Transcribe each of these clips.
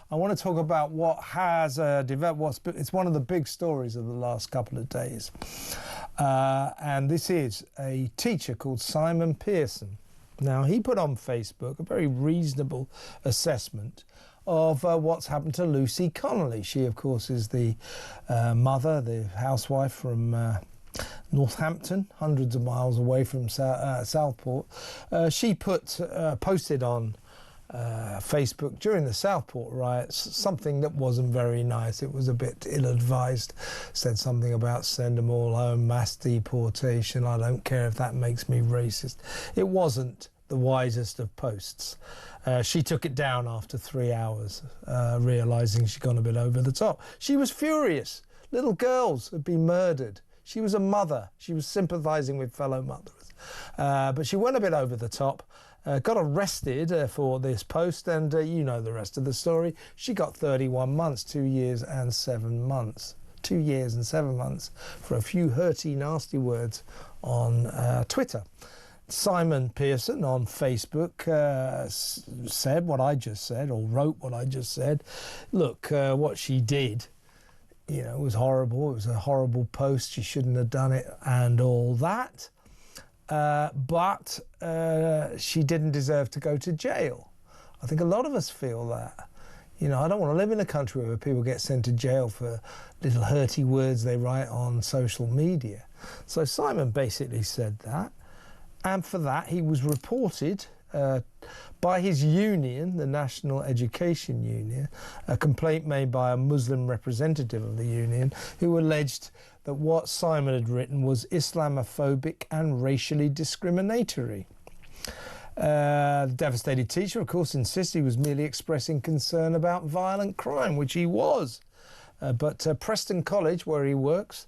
I want to talk about what has developed. It's one of the big stories of the last couple of days. And this is a teacher called Simon Pearson. Now, he put on Facebook a very reasonable assessment of what's happened to Lucy Connolly. She, of course, is the mother, the housewife from Northampton, hundreds of miles away from Southport. She posted on Facebook during the Southport riots something that wasn't very nice. It was a bit ill-advised. Said something about send them all home, mass deportation. I don't care if that makes me racist. It wasn't the wisest of posts. She took it down after 3 hours, realising she'd gone a bit over the top. She was furious. Little girls had been murdered. She was a mother. She was sympathising with fellow mothers. But she went a bit over the top, got arrested for this post, and you know the rest of the story. She got 31 months, 2 years and 7 months. 2 years and 7 months for a few hurty, nasty words on Twitter. Simon Pearson on Facebook said what I just said, or wrote what I just said. Look, what she did, you know, was horrible. It was a horrible post. She shouldn't have done it and all that. But she didn't deserve to go to jail. I think a lot of us feel that. You know, I don't want to live in a country where people get sent to jail for little hurty words they write on social media. So Simon basically said that. And for that, he was reported by his union, the National Education Union, a complaint made by a Muslim representative of the union, who alleged that what Simon had written was Islamophobic and racially discriminatory. The devastated teacher, of course, insisted he was merely expressing concern about violent crime, which he was. But Preston College, where he worked,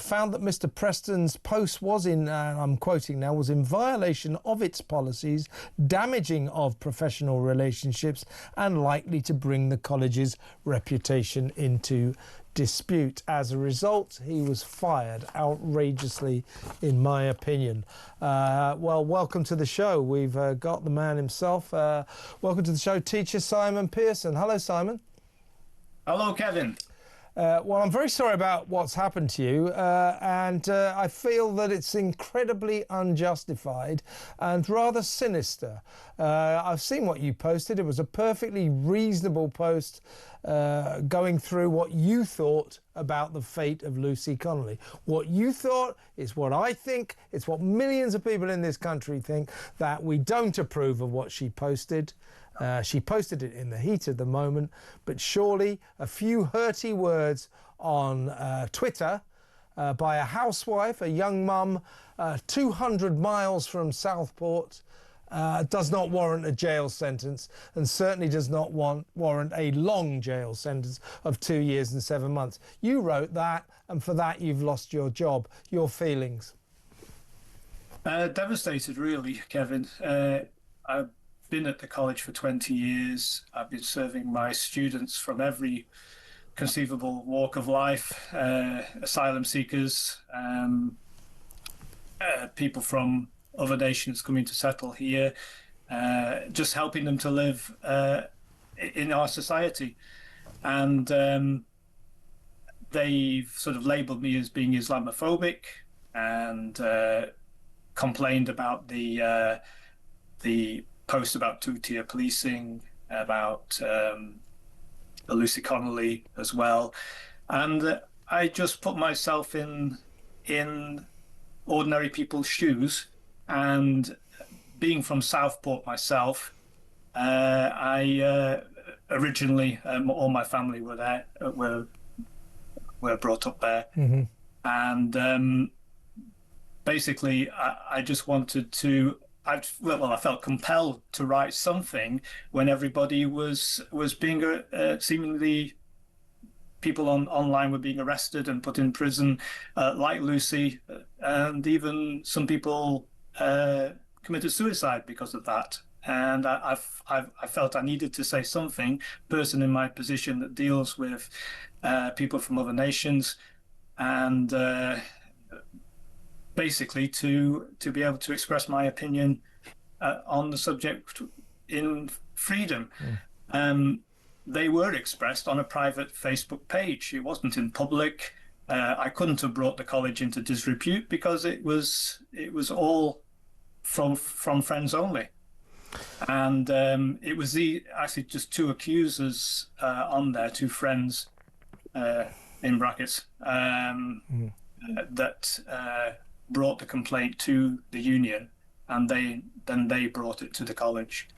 found that Mr. Preston's post was in, I'm quoting now, was in violation of its policies, damaging of professional relationships, and likely to bring the college's reputation into dispute. As a result, he was fired outrageously, in my opinion. Well, welcome to the show. We've got the man himself. Welcome to the show, teacher Simon Pearson. Hello, Simon. Hello, Kevin. Well, I'm very sorry about what's happened to you, and I feel that it's incredibly unjustified and rather sinister. I've seen what you posted. It was a perfectly reasonable post going through what you thought about the fate of Lucy Connolly. What you thought is what I think. It's what millions of people in this country think, that we don't approve of what she posted. She posted it in the heat of the moment, but surely a few hurty words on Twitter by a housewife, a young mum, 200 miles from Southport, does not warrant a jail sentence, and certainly does not warrant a long jail sentence of 2 years and 7 months. You wrote that, and for that you've lost your job. Your feelings? Devastated, really, Kevin. I've been at the college for 20 years. I've been serving my students from every conceivable walk of life, asylum seekers, people from other nations coming to settle here, just helping them to live in our society. And they've sort of labelled me as being Islamophobic and complained about the post about two-tier policing, about the Lucy Connolly as well. And I just put myself in ordinary people's shoes, and being from Southport myself, I originally, all my family were there, were brought up there. Mm-hmm. And basically I just wanted to, I felt compelled to write something when everybody was being seemingly, people online were being arrested and put in prison, like Lucy, and even some people committed suicide because of that. And I felt I needed to say something, person in my position that deals with people from other nations, and basically to be able to express my opinion on the subject in freedom. They were expressed on a private Facebook page. It wasn't in public. I couldn't have brought the college into disrepute because it was all from friends only. And it was actually just two accusers on there, two friends in brackets, that brought the complaint to the union, and then they brought it to the college.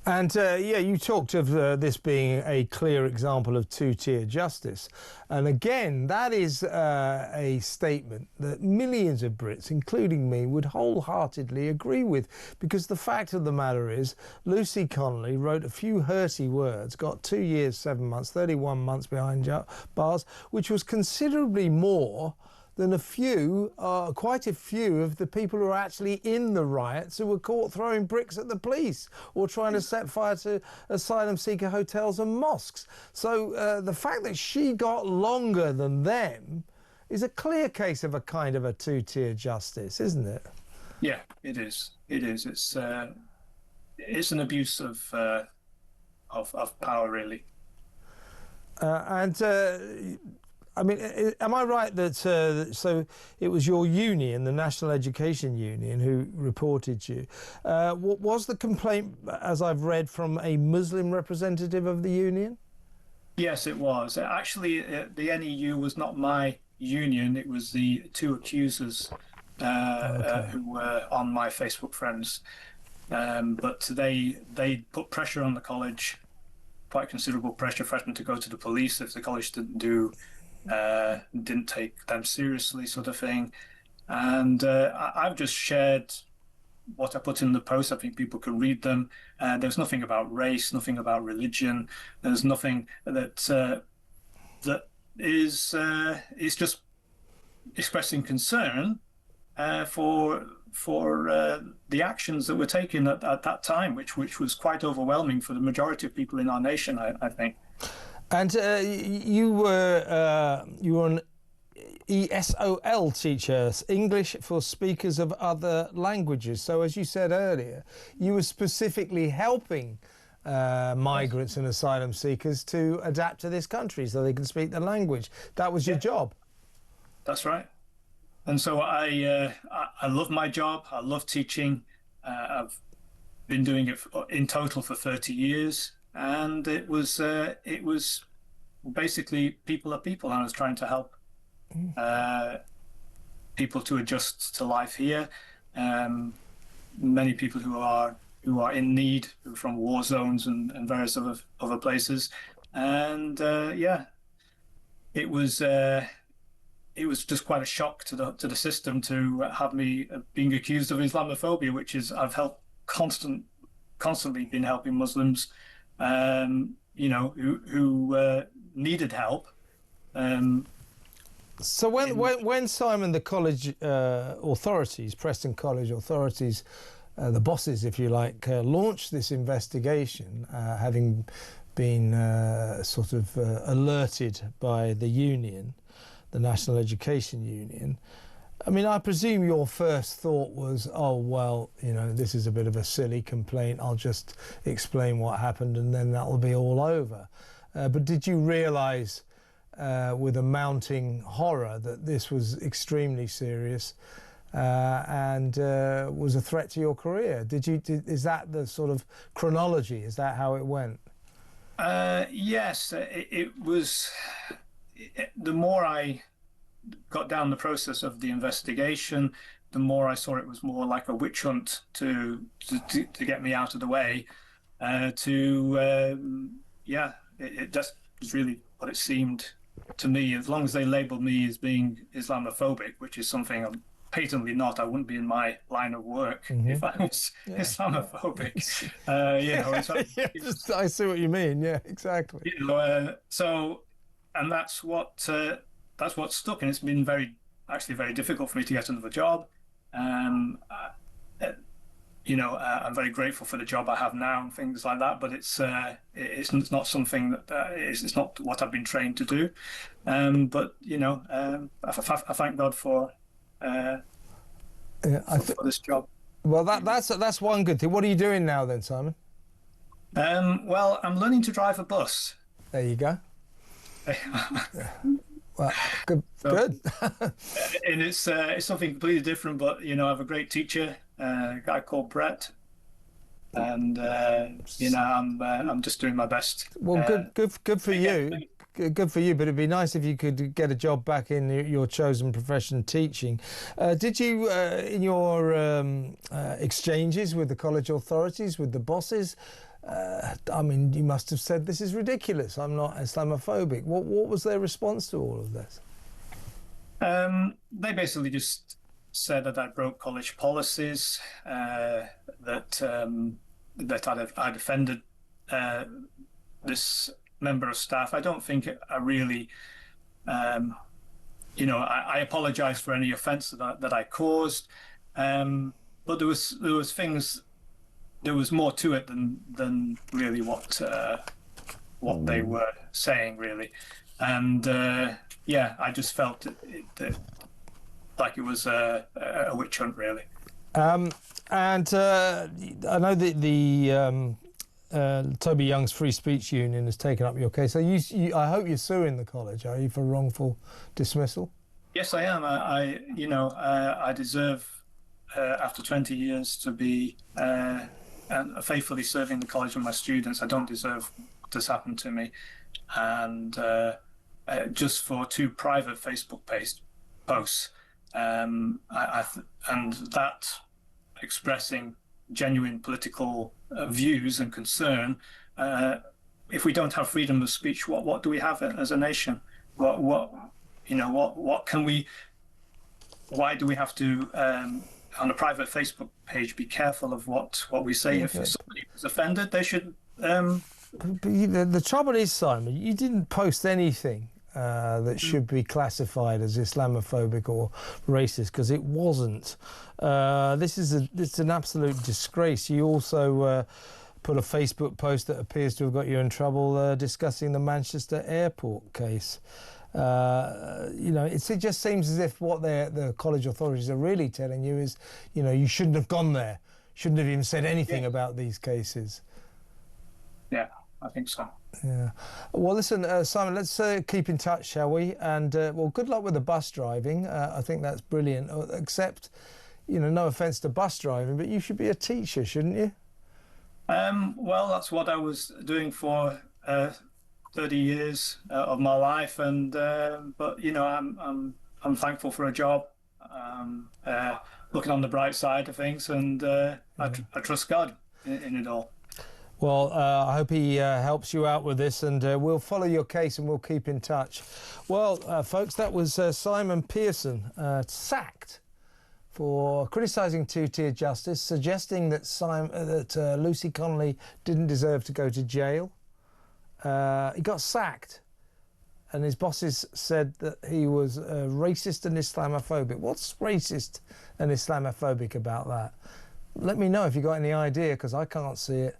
And yeah, you talked of this being a clear example of two-tier justice. And again, that is a statement that millions of Brits, including me, would wholeheartedly agree with. Because the fact of the matter is, Lucy Connolly wrote a few hurty words, got 2 years, 7 months, 31 months behind bars, which was considerably more than quite a few of the people who are actually in the riots who were caught throwing bricks at the police or trying to set fire to asylum seeker hotels and mosques. So the fact that she got longer than them is a clear case of a kind of a two-tier justice, isn't it? Yeah, it is. It is. It's an abuse of power, really. I mean, am I right that so it was your union, the National Education Union, who reported you? Was the complaint, as I've read, from a Muslim representative of the union? Yes, it was. Actually, the NEU was not my union. It was the two accusers who were on my Facebook friends. But they put pressure on the college, quite considerable pressure, threatened to go to the police if the college didn't take them seriously, sort of thing. And I've just shared what I put in the post. I think people can read them. There's nothing about race, nothing about religion. There's nothing that is just expressing concern for the actions that were taken at that time, which was quite overwhelming for the majority of people in our nation, I think. And you were an ESOL teacher, English for speakers of other languages. So as you said earlier, you were specifically helping migrants and asylum seekers to adapt to this country so they can speak the language. That was your job. That's right. And so I love my job. I love teaching. I've been doing it in total for 30 years. And it was basically people are people, and I was trying to help people to adjust to life here. Many people who are in need, who are from war zones and various other places, and it was just quite a shock to the system to have me being accused of Islamophobia, which is I've helped constantly been helping Muslims. Who needed help. So when Simon, the college authorities, Preston College authorities, the bosses, if you like, launched this investigation, having been sort of alerted by the union, the National Education Union, I mean, I presume your first thought was, oh, well, this is a bit of a silly complaint. I'll just explain what happened and then that'll be all over. But did you realise with a mounting horror that this was extremely serious and was a threat to your career? Is that the sort of chronology? Is that how it went? Yes, it was. The more I got down the process of the investigation, the more I saw it was more like a witch hunt to get me out of the way. It just was really what it seemed to me. As long as they labelled me as being Islamophobic, which is something I'm patently not, I wouldn't be in my line of work if I was Islamophobic. I see what you mean. Yeah, exactly. And that's what stuck, and it's been very difficult for me to get another job. I'm very grateful for the job I have now and things like that, but it's not something that it's not what I've been trained to do. I thank God for this job. Well, that's one good thing. What are you doing now then, Simon? Well, I'm learning to drive a bus. There you go. Well, good, So, good. and it's something completely different, but I have a great teacher, a guy called Brett, and I'm just doing my best. Well, good for you. Good for you, but it'd be nice if you could get a job back in your chosen profession, teaching. Did you, in your exchanges with the college authorities, with the bosses, I mean, you must have said, this is ridiculous, I'm not Islamophobic. What was their response to all of this? They basically just said that I broke college policies, that I'd offended this member of staff. I don't think I really, I apologise for any offence that I caused, but there was things. There was more to it than really what they were saying, really, and I just felt it like it was a witch hunt, really. And I know that the Toby Young's Free Speech Union has taken up your case. So I hope you're suing the college, are you, for wrongful dismissal? Yes, I am. I deserve, after 20 years, to be faithfully serving the college and my students. I don't deserve this happened to me, and just for 2 private Facebook posts, and that expressing genuine political views and concern. If we don't have freedom of speech, what do we have as a nation? What can we? Why do we have to, on a private Facebook page, be careful of what we say? If somebody is offended, they should. But the trouble is, Simon, you didn't post anything that should be classified as Islamophobic or racist, because it wasn't. This is an absolute disgrace. You also put a Facebook post that appears to have got you in trouble discussing the Manchester airport case. It just seems as if what the college authorities are really telling you is, you shouldn't have gone there, shouldn't have even said anything about these cases. Yeah, I think so. Yeah. Well, listen, Simon, let's keep in touch, shall we? And good luck with the bus driving. I think that's brilliant. Except, no offence to bus driving, but you should be a teacher, shouldn't you? Well, that's what I was doing for 30 years of my life, and but I'm thankful for a job. Looking on the bright side of things, and I trust God in it all. Well, I hope he helps you out with this, and we'll follow your case and we'll keep in touch. Well, folks, that was Simon Pearson, sacked for criticising two-tier justice, suggesting that Lucy Connolly didn't deserve to go to jail. He got sacked, and his bosses said that he was racist and Islamophobic. What's racist and Islamophobic about that? Let me know if you got any idea, because I can't see it.